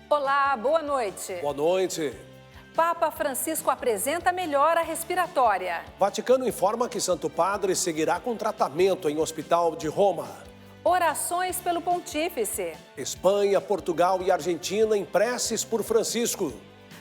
Olá, boa noite. Boa noite. Papa Francisco apresenta melhora respiratória. Vaticano informa que Santo Padre seguirá com tratamento em hospital de Roma. Orações pelo Pontífice. Espanha, Portugal e Argentina em preces por Francisco.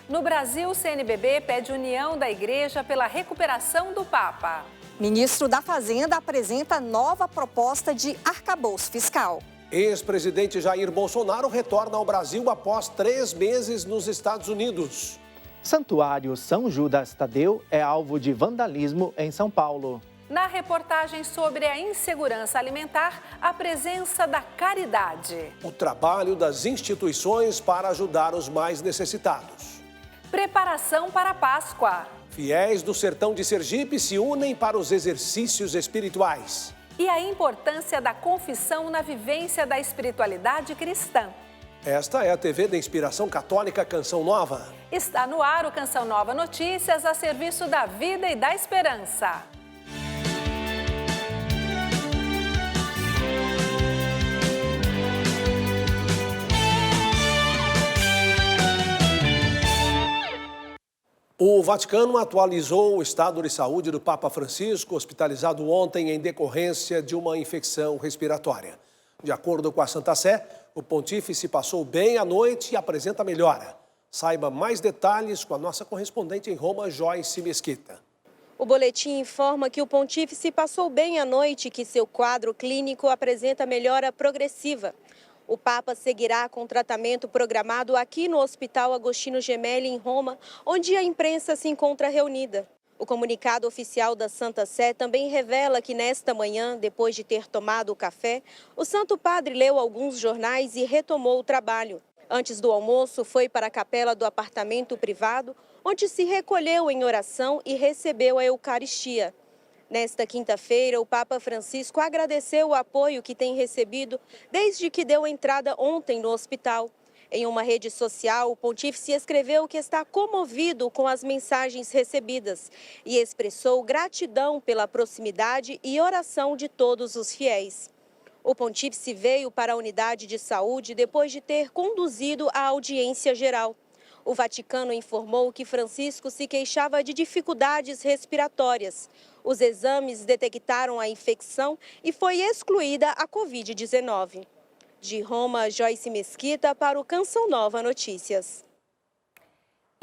No Brasil, o CNBB pede união da Igreja pela recuperação do Papa. Ministro da Fazenda apresenta nova proposta de arcabouço fiscal. Ex-presidente Jair Bolsonaro retorna ao Brasil após 3 meses nos Estados Unidos. Santuário São Judas Tadeu é alvo de vandalismo em São Paulo. Na reportagem sobre a insegurança alimentar, a presença da caridade. O trabalho das instituições para ajudar os mais necessitados. Preparação para a Páscoa. Fiéis do sertão de Sergipe se unem para os exercícios espirituais. E a importância da confissão na vivência da espiritualidade cristã. Esta é a TV da Inspiração Católica Canção Nova. Está no ar o Canção Nova Notícias, a serviço da vida e da esperança. O Vaticano atualizou o estado de saúde do Papa Francisco, hospitalizado ontem em decorrência de uma infecção respiratória. De acordo com a Santa Sé, o pontífice passou bem a noite e apresenta melhora. Saiba mais detalhes com a nossa correspondente em Roma, Joyce Mesquita. O boletim informa que o pontífice passou bem a noite e que seu quadro clínico apresenta melhora progressiva. O Papa seguirá com tratamento programado aqui no Hospital Agostinho Gemelli, em Roma, onde a imprensa se encontra reunida. O comunicado oficial da Santa Sé também revela que nesta manhã, depois de ter tomado o café, o Santo Padre leu alguns jornais e retomou o trabalho. Antes do almoço, foi para a capela do apartamento privado, onde se recolheu em oração e recebeu a Eucaristia. Nesta quinta-feira, o Papa Francisco agradeceu o apoio que tem recebido desde que deu entrada ontem no hospital. Em uma rede social, o pontífice escreveu que está comovido com as mensagens recebidas e expressou gratidão pela proximidade e oração de todos os fiéis. O pontífice veio para a unidade de saúde depois de ter conduzido a audiência geral. O Vaticano informou que Francisco se queixava de dificuldades respiratórias. Os exames detectaram a infecção e foi excluída a Covid-19. De Roma, Joyce Mesquita para o Canção Nova Notícias.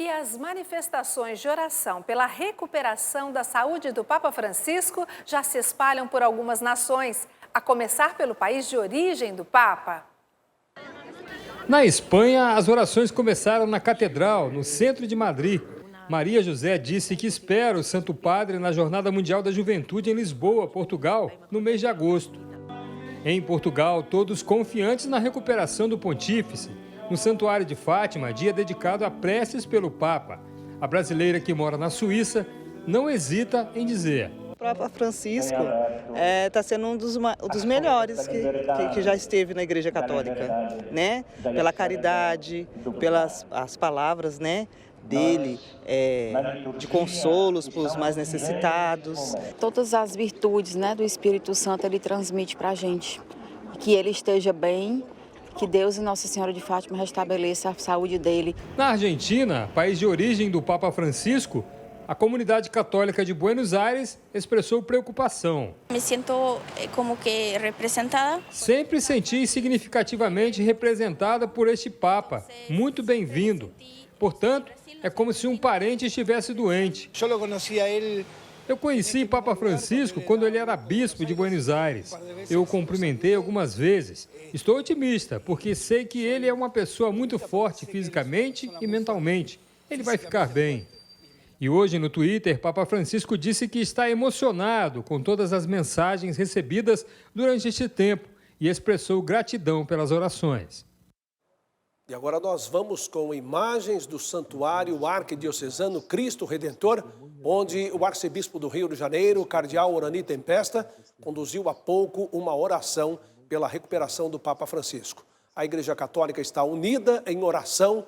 E as manifestações de oração pela recuperação da saúde do Papa Francisco já se espalham por algumas nações, a começar pelo país de origem do Papa. Na Espanha, as orações começaram na Catedral, no centro de Madrid. Maria José disse que espera o Santo Padre na Jornada Mundial da Juventude em Lisboa, Portugal, no mês de agosto. Em Portugal, todos confiantes na recuperação do pontífice. No Santuário de Fátima, dia dedicado a preces pelo Papa. A brasileira que mora na Suíça não hesita em dizer: O Papa Francisco está sendo um dos melhores que já esteve na Igreja Católica, né? Pela caridade, pelas as palavras, né, dele, de consolos para os mais necessitados. Todas as virtudes, né, do Espírito Santo ele transmite para a gente. Que ele esteja bem, que Deus e Nossa Senhora de Fátima restabeleça a saúde dele. Na Argentina, país de origem do Papa Francisco, a comunidade católica de Buenos Aires expressou preocupação. Me sinto como que representada. Sempre senti significativamente representada por este Papa. Muito bem-vindo. Portanto, é como se um parente estivesse doente. Eu conheci Papa Francisco quando ele era bispo de Buenos Aires. Eu o cumprimentei algumas vezes. Estou otimista, porque sei que ele é uma pessoa muito forte fisicamente e mentalmente. Ele vai ficar bem. E hoje, no Twitter, Papa Francisco disse que está emocionado com todas as mensagens recebidas durante este tempo e expressou gratidão pelas orações. E agora nós vamos com imagens do Santuário Arquidiocesano Cristo Redentor, onde o arcebispo do Rio de Janeiro, o cardeal Orani Tempesta, conduziu há pouco uma oração pela recuperação do Papa Francisco. A Igreja Católica está unida em oração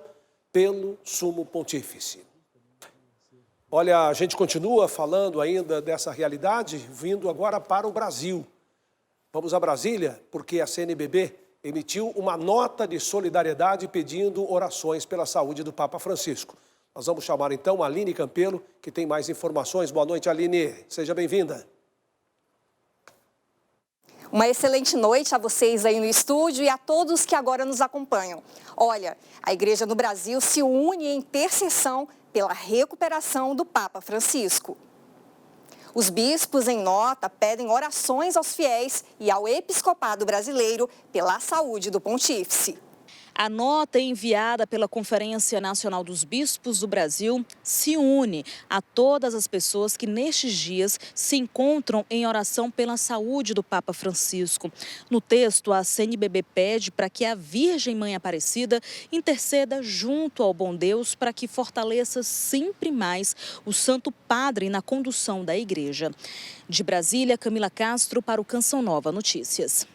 pelo Sumo Pontífice. Olha, a gente continua falando ainda dessa realidade, vindo agora para o Brasil. Vamos a Brasília, porque a CNBB emitiu uma nota de solidariedade pedindo orações pela saúde do Papa Francisco. Nós vamos chamar então a Aline Campelo, que tem mais informações. Boa noite, Aline. Seja bem-vinda. Uma excelente noite a vocês aí no estúdio e a todos que agora nos acompanham. Olha, a Igreja no Brasil se une em intercessão pela recuperação do Papa Francisco. Os bispos, em nota, pedem orações aos fiéis e ao episcopado brasileiro pela saúde do pontífice. A nota enviada pela Conferência Nacional dos Bispos do Brasil se une a todas as pessoas que nestes dias se encontram em oração pela saúde do Papa Francisco. No texto, a CNBB pede para que a Virgem Mãe Aparecida interceda junto ao bom Deus para que fortaleça sempre mais o Santo Padre na condução da Igreja. De Brasília, Camila Castro para o Canção Nova Notícias.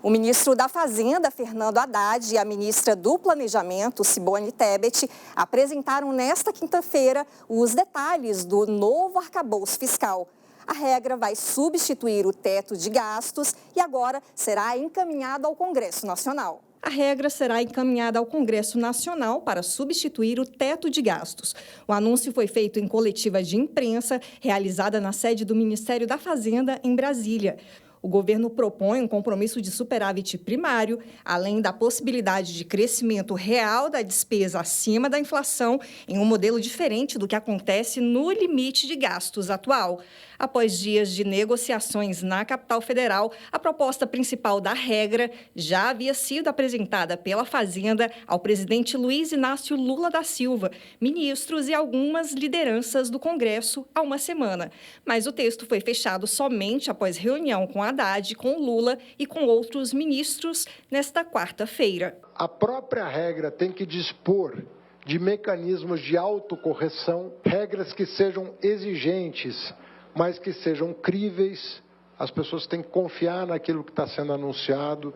O ministro da Fazenda, Fernando Haddad, e a ministra do Planejamento, Simone Tebet, apresentaram nesta quinta-feira os detalhes do novo arcabouço fiscal. A regra vai substituir o teto de gastos e agora será encaminhada ao Congresso Nacional. A regra será encaminhada ao Congresso Nacional para substituir o teto de gastos. O anúncio foi feito em coletiva de imprensa realizada na sede do Ministério da Fazenda, em Brasília. O governo propõe um compromisso de superávit primário, além da possibilidade de crescimento real da despesa acima da inflação, em um modelo diferente do que acontece no limite de gastos atual. Após dias de negociações na capital federal, a proposta principal da regra já havia sido apresentada pela Fazenda ao presidente Luiz Inácio Lula da Silva, ministros e algumas lideranças do Congresso há uma semana. Mas o texto foi fechado somente após reunião com Haddad, com Lula e com outros ministros nesta quarta-feira. A própria regra tem que dispor de mecanismos de autocorreção, regras que sejam exigentes, mas que sejam críveis. As pessoas têm que confiar naquilo que está sendo anunciado.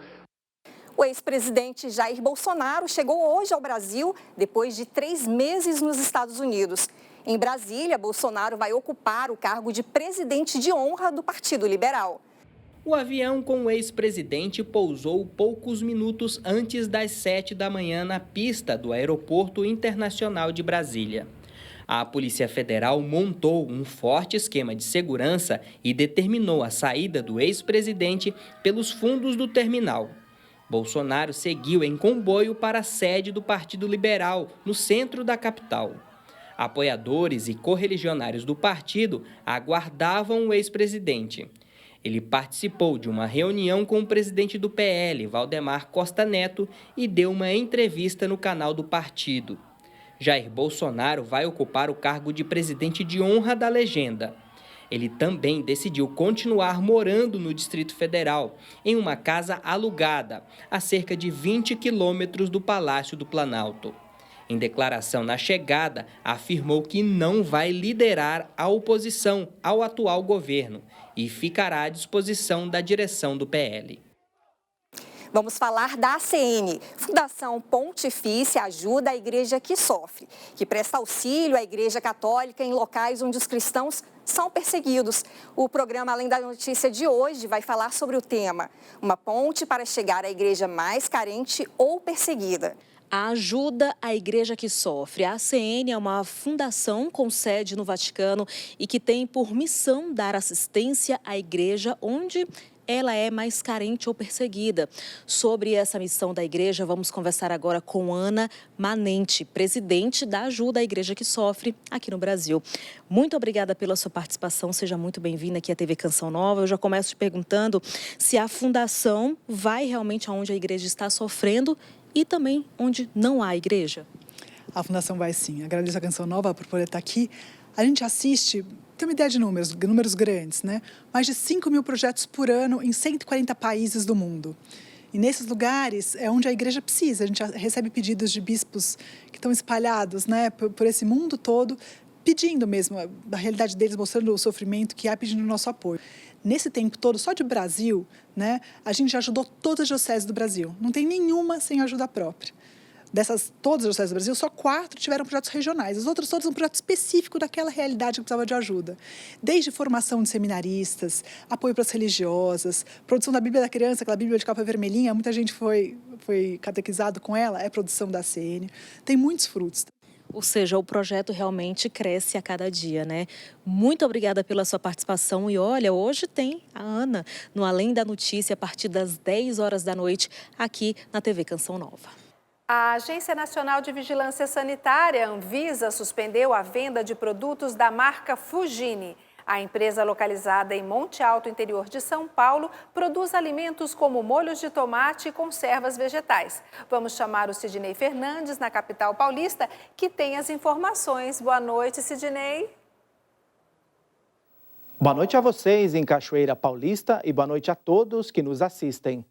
O ex-presidente Jair Bolsonaro chegou hoje ao Brasil depois de 3 meses nos Estados Unidos. Em Brasília, Bolsonaro vai ocupar o cargo de presidente de honra do Partido Liberal. O avião com o ex-presidente pousou poucos minutos antes das 7 da manhã na pista do Aeroporto Internacional de Brasília. A Polícia Federal montou um forte esquema de segurança e determinou a saída do ex-presidente pelos fundos do terminal. Bolsonaro seguiu em comboio para a sede do Partido Liberal, no centro da capital. Apoiadores e correligionários do partido aguardavam o ex-presidente. Ele participou de uma reunião com o presidente do PL, Valdemar Costa Neto, e deu uma entrevista no canal do partido. Jair Bolsonaro vai ocupar o cargo de presidente de honra da legenda. Ele também decidiu continuar morando no Distrito Federal, em uma casa alugada, a cerca de 20 quilômetros do Palácio do Planalto. Em declaração na chegada, afirmou que não vai liderar a oposição ao atual governo e ficará à disposição da direção do PL. Vamos falar da ACN, Fundação Pontifícia Ajuda a Igreja que Sofre, que presta auxílio à Igreja Católica em locais onde os cristãos são perseguidos. O programa Além da Notícia de hoje vai falar sobre o tema, uma ponte para chegar à igreja mais carente ou perseguida. A Ajuda à Igreja que Sofre. A ACN é uma fundação com sede no Vaticano e que tem por missão dar assistência à igreja onde ela é mais carente ou perseguida. Sobre essa missão da igreja, vamos conversar agora com Ana Manente, presidente da Ajuda à Igreja que Sofre aqui no Brasil. Muito obrigada pela sua participação, seja muito bem-vinda aqui à TV Canção Nova. Eu já começo te perguntando se a fundação vai realmente aonde a igreja está sofrendo e também onde não há igreja. A Fundação vai sim. Agradeço a Canção Nova por poder estar aqui. A gente assiste, tem uma ideia de números grandes, né? Mais de 5 mil projetos por ano em 140 países do mundo. E nesses lugares é onde a igreja precisa. A gente recebe pedidos de bispos que estão espalhados, né, por esse mundo todo, pedindo mesmo a realidade deles, mostrando o sofrimento que há, pedindo o nosso apoio. Nesse tempo todo, só de Brasil, né, a gente já ajudou todas as dioceses do Brasil. Não tem nenhuma sem ajuda própria. Dessas todas as dioceses do Brasil, só 4 tiveram projetos regionais. As outras todas um projeto específico daquela realidade que precisava de ajuda. Desde formação de seminaristas, apoio para as religiosas, produção da Bíblia da Criança, aquela Bíblia de capa vermelhinha, muita gente foi catequizado com ela, é produção da ACN. Tem muitos frutos. Ou seja, o projeto realmente cresce a cada dia, né? Muito obrigada pela sua participação. E olha, hoje tem a Ana no Além da Notícia, a partir das 10 horas da noite, aqui na TV Canção Nova. A Agência Nacional de Vigilância Sanitária, Anvisa, suspendeu a venda de produtos da marca Fugini. A empresa, localizada em Monte Alto, interior de São Paulo, produz alimentos como molhos de tomate e conservas vegetais. Vamos chamar o Sidney Fernandes, na capital paulista, que tem as informações. Boa noite, Sidney. Boa noite a vocês em Cachoeira Paulista e boa noite a todos que nos assistem.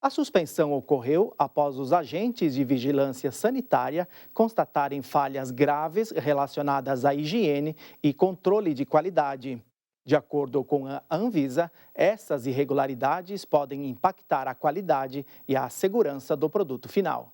A suspensão ocorreu após os agentes de vigilância sanitária constatarem falhas graves relacionadas à higiene e controle de qualidade. De acordo com a Anvisa, essas irregularidades podem impactar a qualidade e a segurança do produto final.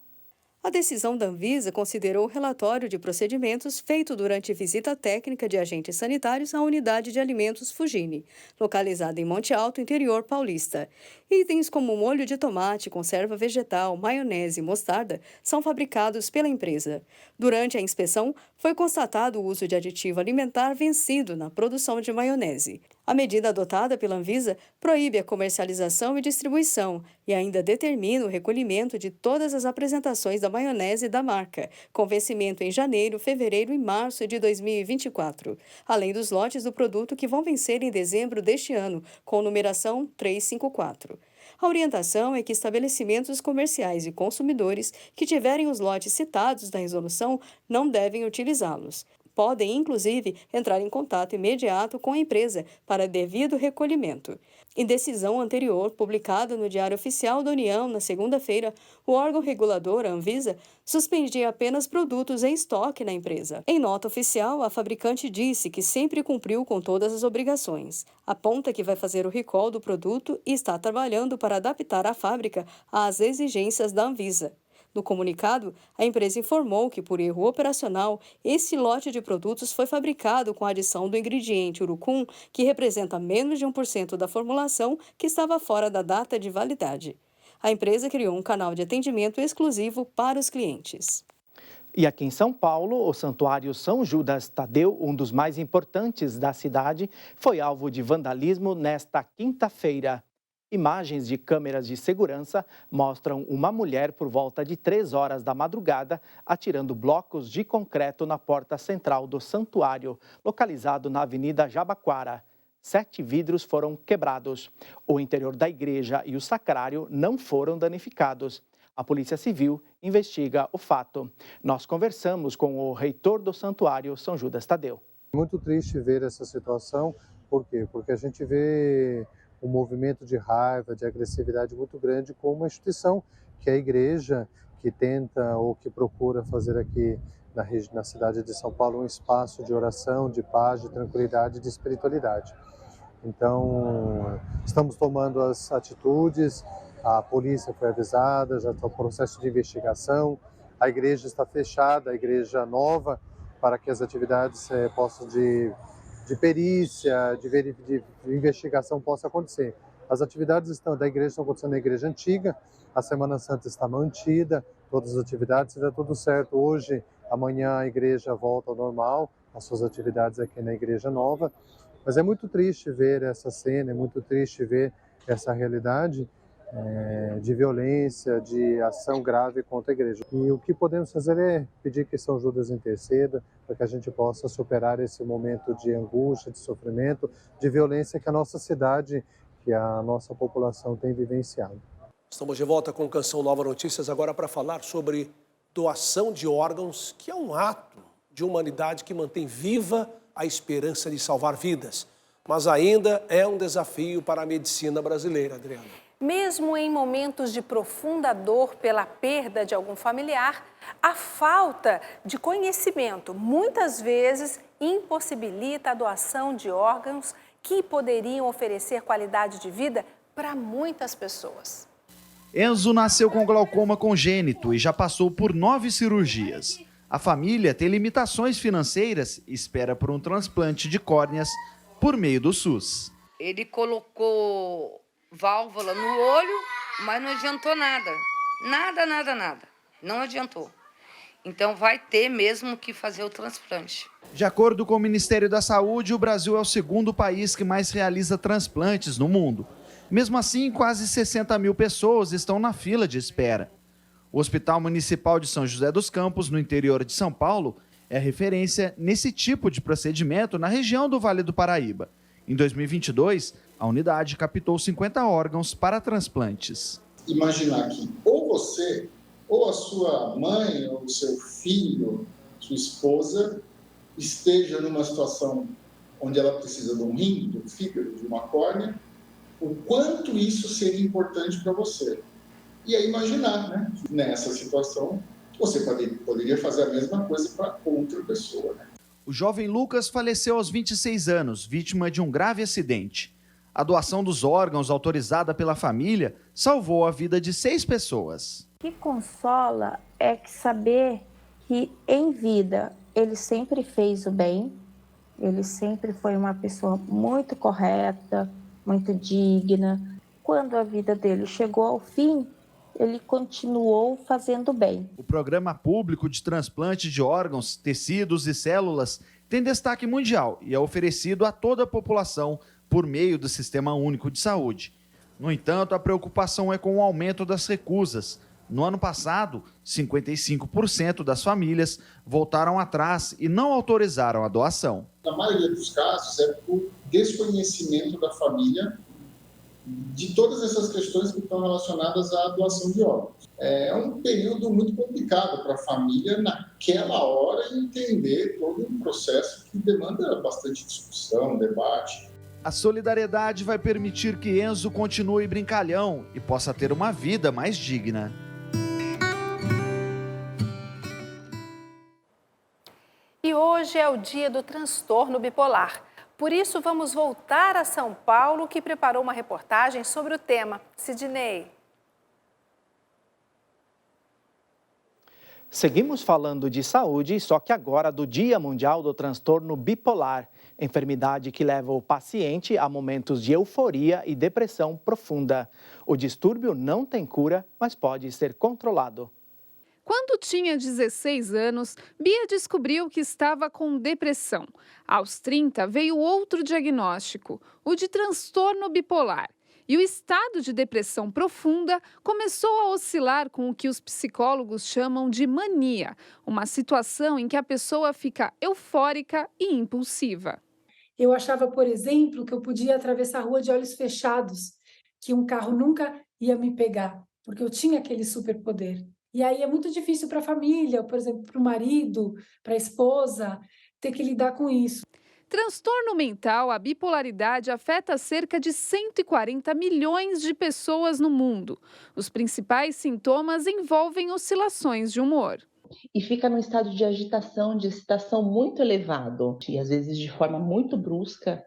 A decisão da Anvisa considerou o relatório de procedimentos feito durante visita técnica de agentes sanitários à unidade de alimentos Fugini, localizada em Monte Alto, interior paulista. Itens como molho de tomate, conserva vegetal, maionese e mostarda são fabricados pela empresa. Durante a inspeção, foi constatado o uso de aditivo alimentar vencido na produção de maionese. A medida adotada pela Anvisa proíbe a comercialização e distribuição e ainda determina o recolhimento de todas as apresentações da maionese da marca, com vencimento em janeiro, fevereiro e março de 2024, além dos lotes do produto que vão vencer em dezembro deste ano, com numeração 354. A orientação é que estabelecimentos comerciais e consumidores que tiverem os lotes citados na resolução não devem utilizá-los. Podem, inclusive, entrar em contato imediato com a empresa para devido recolhimento. Em decisão anterior, publicada no Diário Oficial da União na segunda-feira, o órgão regulador, a Anvisa, suspendia apenas produtos em estoque na empresa. Em nota oficial, a fabricante disse que sempre cumpriu com todas as obrigações. Aponta que vai fazer o recall do produto e está trabalhando para adaptar a fábrica às exigências da Anvisa. No comunicado, a empresa informou que, por erro operacional, esse lote de produtos foi fabricado com a adição do ingrediente urucum, que representa menos de 1% da formulação que estava fora da data de validade. A empresa criou um canal de atendimento exclusivo para os clientes. E aqui em São Paulo, o Santuário São Judas Tadeu, um dos mais importantes da cidade, foi alvo de vandalismo nesta quinta-feira. Imagens de câmeras de segurança mostram uma mulher por volta de 3 horas da madrugada atirando blocos de concreto na porta central do santuário, localizado na Avenida Jabaquara. 7 vidros foram quebrados. O interior da igreja e o sacrário não foram danificados. A Polícia Civil investiga o fato. Nós conversamos com o reitor do Santuário São Judas Tadeu. Muito triste ver essa situação. Por quê? Porque a gente vê um movimento de raiva, de agressividade muito grande com uma instituição que é a igreja, que tenta ou que procura fazer aqui na cidade de São Paulo um espaço de oração, de paz, de tranquilidade, de espiritualidade. Então, estamos tomando as atitudes, a polícia foi avisada, já está o processo de investigação, a igreja está fechada, a igreja nova, para que as atividades possam de perícia, de investigação possa acontecer. As atividades da igreja estão acontecendo na igreja antiga, a Semana Santa está mantida, todas as atividades, se der tudo certo, hoje, amanhã a igreja volta ao normal, as suas atividades aqui na igreja nova. Mas é muito triste ver essa cena, é muito triste ver essa realidade de violência, de ação grave contra a igreja. E o que podemos fazer é pedir que São Judas interceda para que a gente possa superar esse momento de angústia, de sofrimento, de violência que a nossa cidade, que a nossa população tem vivenciado. Estamos de volta com Canção Nova Notícias agora para falar sobre doação de órgãos, que é um ato de humanidade que mantém viva a esperança de salvar vidas. Mas ainda é um desafio para a medicina brasileira, Adriana. Mesmo em momentos de profunda dor pela perda de algum familiar, a falta de conhecimento muitas vezes impossibilita a doação de órgãos que poderiam oferecer qualidade de vida para muitas pessoas. Enzo nasceu com glaucoma congênito e já passou por 9 cirurgias. A família tem limitações financeiras e espera por um transplante de córneas por meio do SUS. Ele colocou válvula no olho, mas não adiantou nada. Nada. Não adiantou. Então vai ter mesmo que fazer o transplante. De acordo com o Ministério da Saúde, o Brasil é o segundo país que mais realiza transplantes no mundo. Mesmo assim, quase 60 mil pessoas estão na fila de espera. O Hospital Municipal de São José dos Campos, no interior de São Paulo, é referência nesse tipo de procedimento na região do Vale do Paraíba. Em 2022, a unidade captou 50 órgãos para transplantes. Imaginar que ou você, ou a sua mãe, ou o seu filho, sua esposa, esteja numa situação onde ela precisa de um rim, de um fígado, de uma córnea, o quanto isso seria importante para você. E aí imaginar, né, que nessa situação você poderia fazer a mesma coisa para outra pessoa. Né? O jovem Lucas faleceu aos 26 anos, vítima de um grave acidente. A doação dos órgãos autorizada pela família salvou a vida de 6 pessoas. O que consola é que saber que em vida ele sempre fez o bem, ele sempre foi uma pessoa muito correta, muito digna. Quando a vida dele chegou ao fim, ele continuou fazendo bem. O Programa Público de Transplante de Órgãos, Tecidos e Células tem destaque mundial e é oferecido a toda a população por meio do Sistema Único de Saúde. No entanto, a preocupação é com o aumento das recusas. No ano passado, 55% das famílias voltaram atrás e não autorizaram a doação. Na maioria dos casos, é por desconhecimento da família de todas essas questões que estão relacionadas à doação de órgãos. É um período muito complicado para a família, naquela hora, entender todo um processo que demanda bastante discussão, debate. A solidariedade vai permitir que Enzo continue brincalhão e possa ter uma vida mais digna. E hoje é o dia do transtorno bipolar. Por isso, vamos voltar a São Paulo, que preparou uma reportagem sobre o tema. Sidney. Seguimos falando de saúde, só que agora do Dia Mundial do Transtorno Bipolar, enfermidade que leva o paciente a momentos de euforia e depressão profunda. O distúrbio não tem cura, mas pode ser controlado. Quando tinha 16 anos, Bia descobriu que estava com depressão. Aos 30, veio outro diagnóstico, o de transtorno bipolar. E o estado de depressão profunda começou a oscilar com o que os psicólogos chamam de mania, uma situação em que a pessoa fica eufórica e impulsiva. Eu achava, por exemplo, que eu podia atravessar a rua de olhos fechados, que um carro nunca ia me pegar, porque eu tinha aquele superpoder. E aí é muito difícil para a família, por exemplo, para o marido, para a esposa, ter que lidar com isso. Transtorno mental, a bipolaridade afeta cerca de 140 milhões de pessoas no mundo. Os principais sintomas envolvem oscilações de humor. E fica num estado de agitação, de excitação muito elevado. E às vezes de forma muito brusca,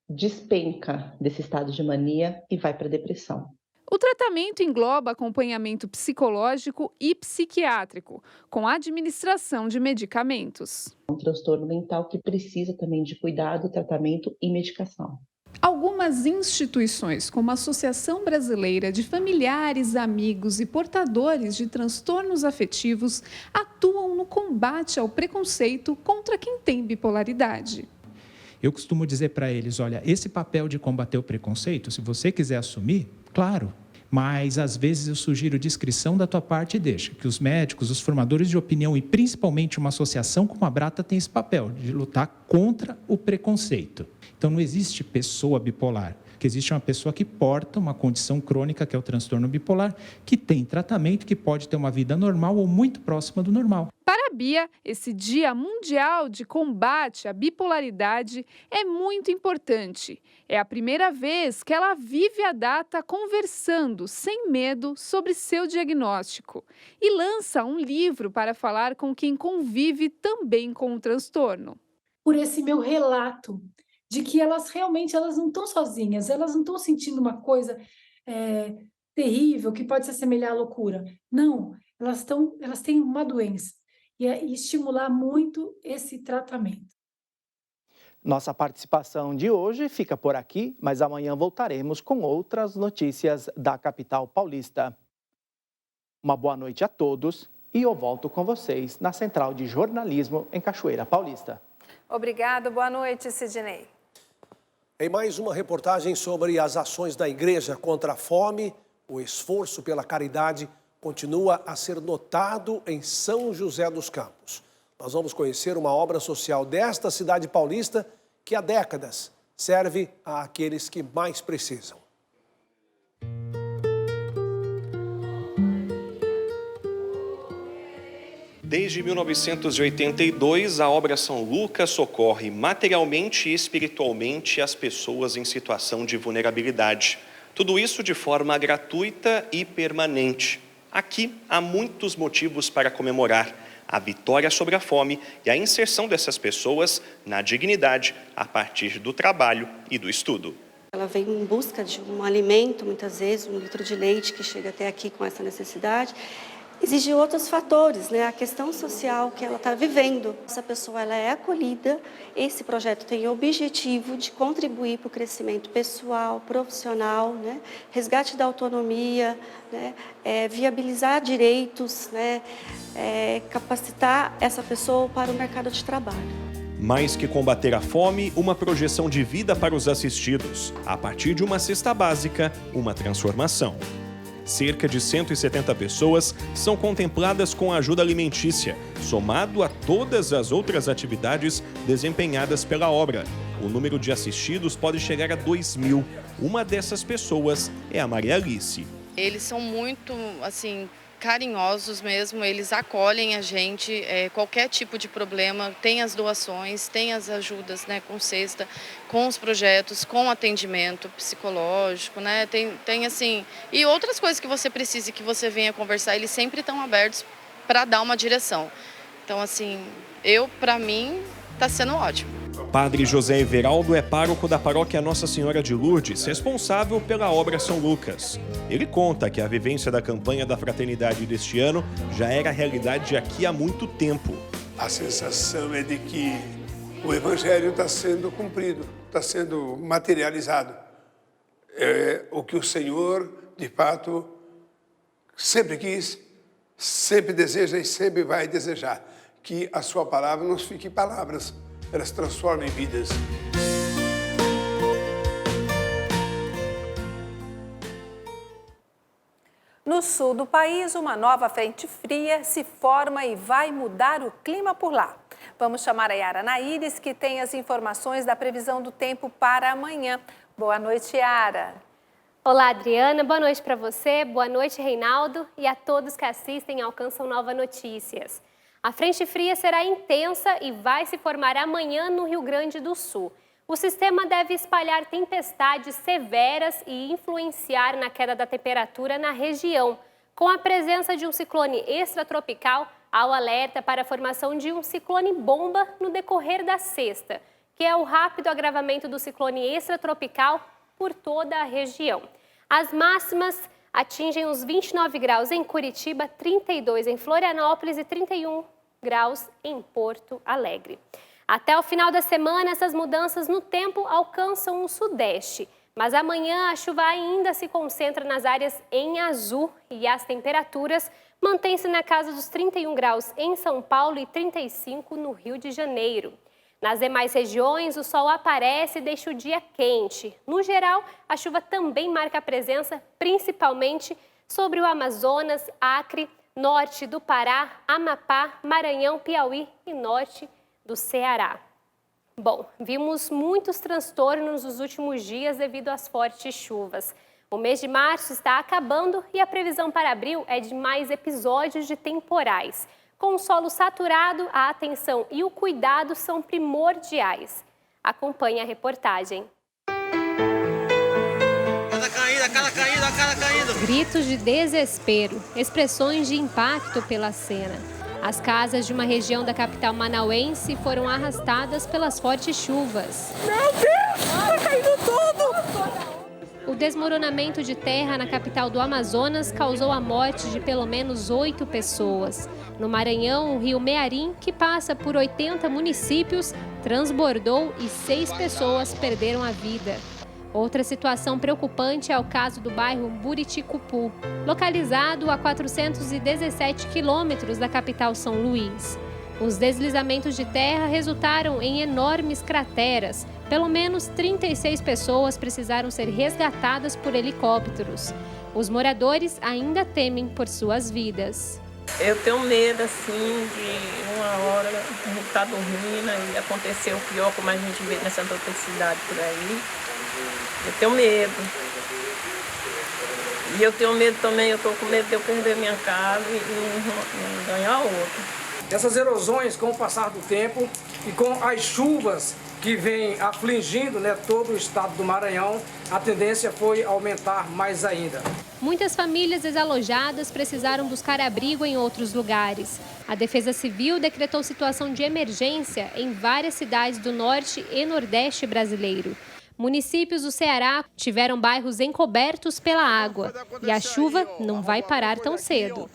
despenca desse estado de mania e vai para a depressão. O tratamento engloba acompanhamento psicológico e psiquiátrico, com administração de medicamentos. É um transtorno mental que precisa também de cuidado, tratamento e medicação. Algumas instituições, como a Associação Brasileira de Familiares, Amigos e Portadores de Transtornos Afetivos, atuam no combate ao preconceito contra quem tem bipolaridade. Eu costumo dizer para eles, olha, esse papel de combater o preconceito, se você quiser assumir, claro, mas às vezes eu sugiro discrição da tua parte e deixa que os médicos, os formadores de opinião e principalmente uma associação como a Brata tem esse papel de lutar contra o preconceito. Então não existe pessoa bipolar, que existe uma pessoa que porta uma condição crônica, que é o transtorno bipolar, que tem tratamento, que pode ter uma vida normal ou muito próxima do normal. Para a Bia, esse Dia Mundial de Combate à Bipolaridade é muito importante. É a primeira vez que ela vive a data conversando, sem medo, sobre seu diagnóstico. E lança um livro para falar com quem convive também com o transtorno. Por esse meu relato de que elas realmente não estão sozinhas, elas não estão sentindo uma coisa terrível que pode se assemelhar à loucura. Não, elas têm uma doença e estimular muito esse tratamento. Nossa participação de hoje fica por aqui, mas amanhã voltaremos com outras notícias da capital paulista. Uma boa noite a todos e eu volto com vocês na Central de Jornalismo em Cachoeira Paulista. Obrigado, boa noite, Sidney. Em mais uma reportagem sobre as ações da igreja contra a fome, o esforço pela caridade continua a ser notado em São José dos Campos. Nós vamos conhecer uma obra social desta cidade paulista que há décadas serve àqueles que mais precisam. Desde 1982, a obra São Lucas socorre materialmente e espiritualmente as pessoas em situação de vulnerabilidade. Tudo isso de forma gratuita e permanente. Aqui há muitos motivos para comemorar a vitória sobre a fome e a inserção dessas pessoas na dignidade a partir do trabalho e do estudo. Ela vem em busca de um alimento, muitas vezes, um litro de leite que chega até aqui com essa necessidade. Exige outros fatores, né? A questão social que ela está vivendo. Essa pessoa ela é acolhida, esse projeto tem o objetivo de contribuir para o crescimento pessoal, profissional, né? Resgate da autonomia, né? Viabilizar direitos, né? Capacitar essa pessoa para o mercado de trabalho. Mais que combater a fome, uma projeção de vida para os assistidos. A partir de uma cesta básica, uma transformação. Cerca de 170 pessoas são contempladas com ajuda alimentícia, somado a todas as outras atividades desempenhadas pela obra. O número de assistidos pode chegar a 2.000. Uma dessas pessoas é a Maria Alice. Eles são muito, carinhosos mesmo, eles acolhem a gente, qualquer tipo de problema, tem as doações, tem as ajudas, né, com cesta, com os projetos, com atendimento psicológico, né, tem assim, e outras coisas que você precise que você venha conversar, eles sempre estão abertos para dar uma direção. Então, assim, para mim, está sendo ótimo. Padre José Everaldo é pároco da paróquia Nossa Senhora de Lourdes, responsável pela obra São Lucas. Ele conta que a vivência da campanha da fraternidade deste ano já era realidade aqui há muito tempo. A sensação é de que o Evangelho está sendo cumprido, está sendo materializado. É o que o Senhor, de fato, sempre quis, sempre deseja e sempre vai desejar. Que a sua palavra não fique em palavras, elas transformam em vidas. No sul do país, uma nova frente fria se forma e vai mudar o clima por lá. Vamos chamar a Yara Naíris, que tem as informações da previsão do tempo para amanhã. Boa noite, Yara. Olá, Adriana. Boa noite para você. Boa noite, Reinaldo. E a todos que assistem ao Alcançam Nova Notícias. A frente fria será intensa e vai se formar amanhã no Rio Grande do Sul. O sistema deve espalhar tempestades severas e influenciar na queda da temperatura na região. Com a presença de um ciclone extratropical, há o alerta para a formação de um ciclone-bomba no decorrer da sexta, que é o rápido agravamento do ciclone extratropical por toda a região. As máximas atingem os 29 graus em Curitiba, 32 em Florianópolis e 31 graus em Porto Alegre. Até o final da semana, essas mudanças no tempo alcançam o sudeste. Mas amanhã a chuva ainda se concentra nas áreas em azul e as temperaturas mantêm-se na casa dos 31 graus em São Paulo e 35 no Rio de Janeiro. Nas demais regiões, o sol aparece e deixa o dia quente. No geral, a chuva também marca a presença, principalmente sobre o Amazonas, Acre, norte do Pará, Amapá, Maranhão, Piauí e norte do Ceará. Bom, vimos muitos transtornos nos últimos dias devido às fortes chuvas. O mês de março está acabando e a previsão para abril é de mais episódios de temporais. Com o solo saturado, a atenção e o cuidado são primordiais. Acompanhe a reportagem. Cada caída. Gritos de desespero, expressões de impacto pela cena. As casas de uma região da capital manauense foram arrastadas pelas fortes chuvas. Meu Deus, tá caindo tudo! O desmoronamento de terra na capital do Amazonas causou a morte de pelo menos 8 pessoas. No Maranhão, o rio Mearim, que passa por 80 municípios, transbordou e 6 pessoas perderam a vida. Outra situação preocupante é o caso do bairro Buriticupu, localizado a 417 quilômetros da capital São Luís. Os deslizamentos de terra resultaram em enormes crateras. Pelo menos 36 pessoas precisaram ser resgatadas por helicópteros. Os moradores ainda temem por suas vidas. Eu tenho medo, assim, de uma hora a gente estar dormindo e acontecer o pior, como a gente vê nessa outra cidade por aí. Eu tenho medo. E eu tenho medo também, eu estou com medo de eu perder minha casa e não ganhar outra. Essas erosões, com o passar do tempo e com as chuvas que vêm afligindo, todo o estado do Maranhão, a tendência foi aumentar mais ainda. Muitas famílias desalojadas precisaram buscar abrigo em outros lugares. A Defesa Civil decretou situação de emergência em várias cidades do norte e nordeste brasileiro. Municípios do Ceará tiveram bairros encobertos pela água e a chuva não vai parar tão cedo.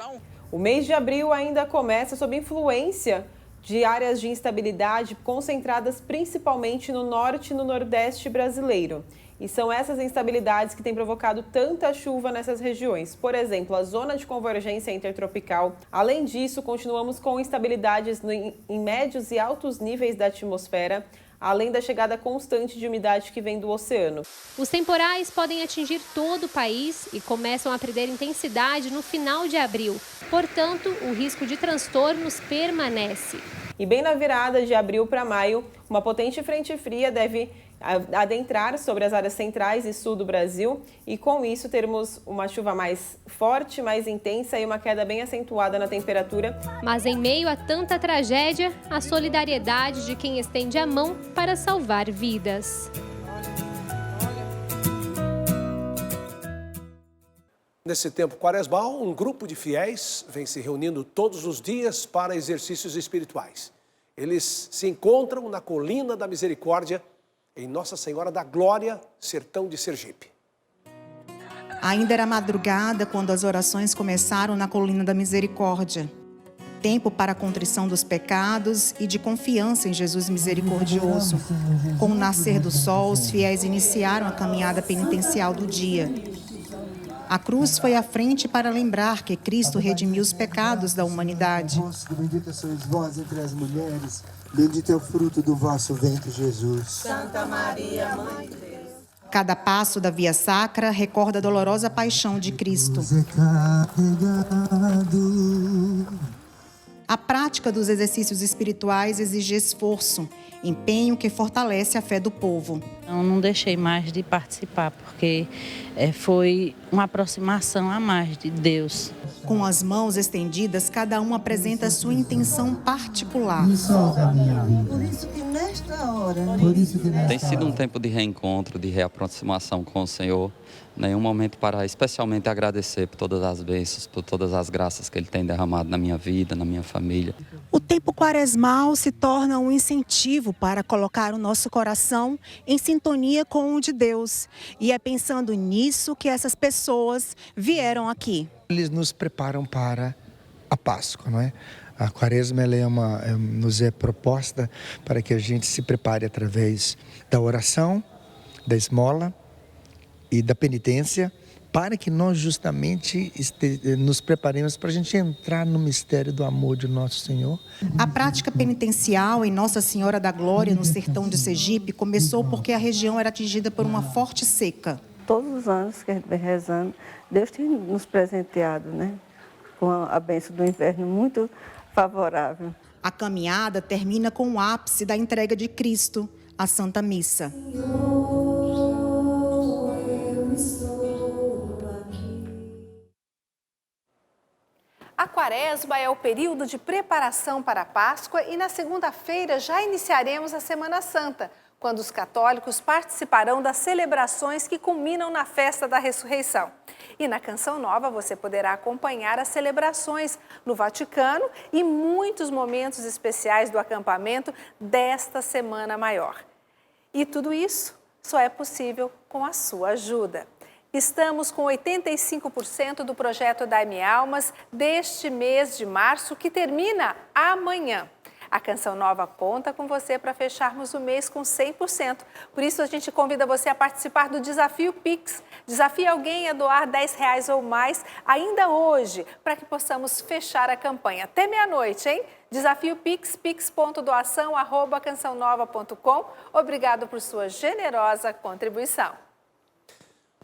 O mês de abril ainda começa sob influência de áreas de instabilidade concentradas principalmente no norte e no nordeste brasileiro. E são essas instabilidades que têm provocado tanta chuva nessas regiões. Por exemplo, a zona de convergência intertropical. Além disso, continuamos com instabilidades em médios e altos níveis da atmosfera, além da chegada constante de umidade que vem do oceano. Os temporais podem atingir todo o país e começam a perder intensidade no final de abril. Portanto, o risco de transtornos permanece. E bem na virada de abril para maio, uma potente frente fria deve adentrar sobre as áreas centrais e sul do Brasil e com isso termos uma chuva mais forte, mais intensa e uma queda bem acentuada na temperatura. Mas em meio a tanta tragédia, a solidariedade de quem estende a mão para salvar vidas. Nesse tempo quaresmal, um grupo de fiéis vem se reunindo todos os dias para exercícios espirituais. Eles se encontram na Colina da Misericórdia, em Nossa Senhora da Glória, sertão de Sergipe. Ainda era madrugada quando as orações começaram na Colina da Misericórdia. Tempo para a contrição dos pecados e de confiança em Jesus misericordioso. Com o nascer do sol, os fiéis iniciaram a caminhada penitencial do dia. A cruz foi à frente para lembrar que Cristo redimiu os pecados da humanidade. Bendita sois vós entre as mulheres, bendito é o fruto do vosso ventre, Jesus. Santa Maria, Mãe de Deus. Cada passo da via sacra recorda a dolorosa paixão de Cristo. A prática dos exercícios espirituais exige esforço, empenho que fortalece a fé do povo. Eu não deixei mais de participar, porque foi uma aproximação a mais de Deus. Com as mãos estendidas, cada um apresenta a sua intenção particular. Por isso que nesta hora... Tem sido um tempo de reencontro, de reaproximação com o Senhor. Nenhum momento para especialmente agradecer por todas as bênçãos, por todas as graças que Ele tem derramado na minha vida, na minha família. O tempo quaresmal se torna um incentivo para colocar o nosso coração em sintonia com o de Deus. E é pensando nisso que essas pessoas vieram aqui. Eles nos preparam para a Páscoa, não é? A Quaresma nos é proposta para que a gente se prepare através da oração, da esmola e da penitência, para que nós justamente nos preparemos para a gente entrar no mistério do amor de nosso Senhor. A prática penitencial em Nossa Senhora da Glória, no sertão de Sergipe, começou porque a região era atingida por uma forte seca. Todos os anos que a gente vem rezando, Deus tem nos presenteado, com a bênção do inverno muito favorável. A caminhada termina com o ápice da entrega de Cristo, a Santa Missa. A Quaresma é o período de preparação para a Páscoa e na segunda-feira já iniciaremos a Semana Santa, quando os católicos participarão das celebrações que culminam na festa da ressurreição. E na Canção Nova você poderá acompanhar as celebrações no Vaticano e muitos momentos especiais do acampamento desta Semana Maior. E tudo isso só é possível com a sua ajuda. Estamos com 85% do projeto Dai-me Almas deste mês de março, que termina amanhã. A Canção Nova conta com você para fecharmos o mês com 100%. Por isso, a gente convida você a participar do Desafio Pix. Desafie alguém a doar R$10 ou mais ainda hoje, para que possamos fechar a campanha. Até meia-noite, hein? Desafio Pix, pix.doação@cançãonova.com. Obrigado por sua generosa contribuição.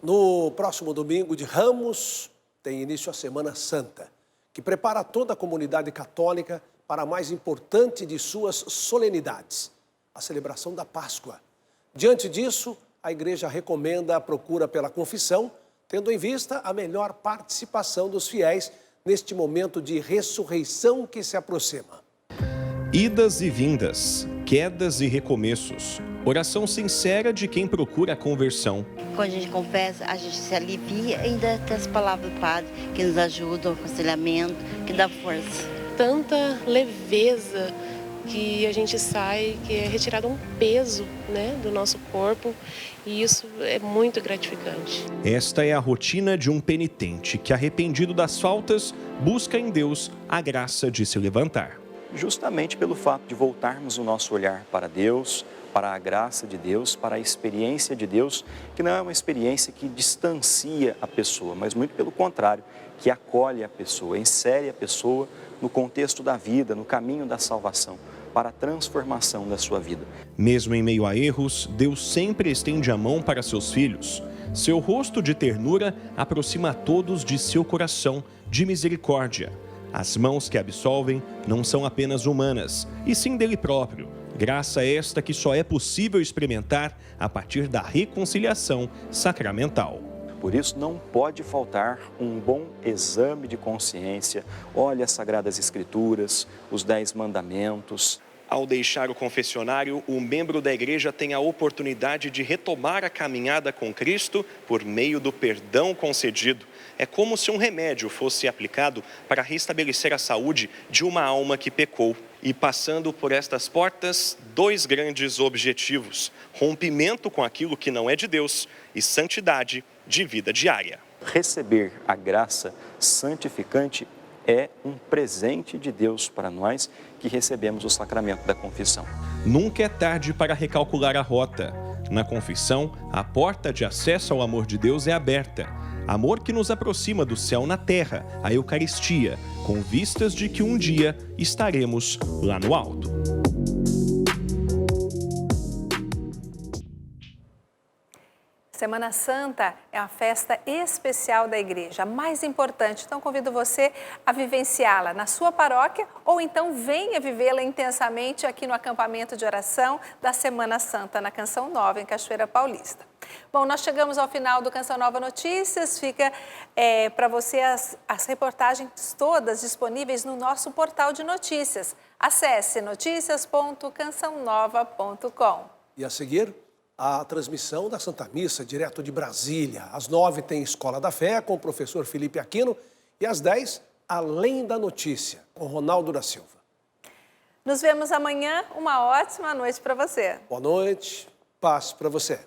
No próximo domingo de Ramos, tem início a Semana Santa, que prepara toda a comunidade católica para a mais importante de suas solenidades, a celebração da Páscoa. Diante disso, a Igreja recomenda a procura pela confissão, tendo em vista a melhor participação dos fiéis neste momento de ressurreição que se aproxima. Idas e vindas, quedas e recomeços. Oração sincera de quem procura a conversão. Quando a gente confessa, a gente se alivia e ainda tem as palavras do Padre que nos ajudam, o aconselhamento, que dá força. Tanta leveza que a gente sai, que é retirado um peso, né, do nosso corpo, e isso é muito gratificante. Esta é a rotina de um penitente que, arrependido das faltas, busca em Deus a graça de se levantar. Justamente pelo fato de voltarmos o nosso olhar para Deus, para a graça de Deus, para a experiência de Deus, que não é uma experiência que distancia a pessoa, mas muito pelo contrário, que acolhe a pessoa, insere a pessoa no contexto da vida, no caminho da salvação, para a transformação da sua vida. Mesmo em meio a erros, Deus sempre estende a mão para seus filhos. Seu rosto de ternura aproxima a todos de seu coração de misericórdia. As mãos que absolvem não são apenas humanas, e sim dele próprio. Graça esta que só é possível experimentar a partir da reconciliação sacramental. Por isso, não pode faltar um bom exame de consciência. Olhe as Sagradas Escrituras, os 10 mandamentos. Ao deixar o confessionário, o membro da igreja tem a oportunidade de retomar a caminhada com Cristo por meio do perdão concedido. É como se um remédio fosse aplicado para restabelecer a saúde de uma alma que pecou. E passando por estas portas, 2 grandes objetivos: rompimento com aquilo que não é de Deus e santidade de vida diária. Receber a graça santificante é um presente de Deus para nós que recebemos o sacramento da confissão. Nunca é tarde para recalcular a rota. Na confissão, a porta de acesso ao amor de Deus é aberta. Amor que nos aproxima do céu na terra, a Eucaristia, com vistas de que um dia estaremos lá no alto. Semana Santa é uma festa especial da igreja, a mais importante. Então, convido você a vivenciá-la na sua paróquia ou então venha vivê-la intensamente aqui no acampamento de oração da Semana Santa, na Canção Nova, em Cachoeira Paulista. Bom, nós chegamos ao final do Canção Nova Notícias. Fica para você as reportagens todas disponíveis no nosso portal de notícias. Acesse noticias.cançãonova.com. E a seguir, a transmissão da Santa Missa, direto de Brasília. Às 9 tem Escola da Fé, com o professor Felipe Aquino. E às 10, Além da Notícia, com Ronaldo da Silva. Nos vemos amanhã. Uma ótima noite para você. Boa noite. Paz para você.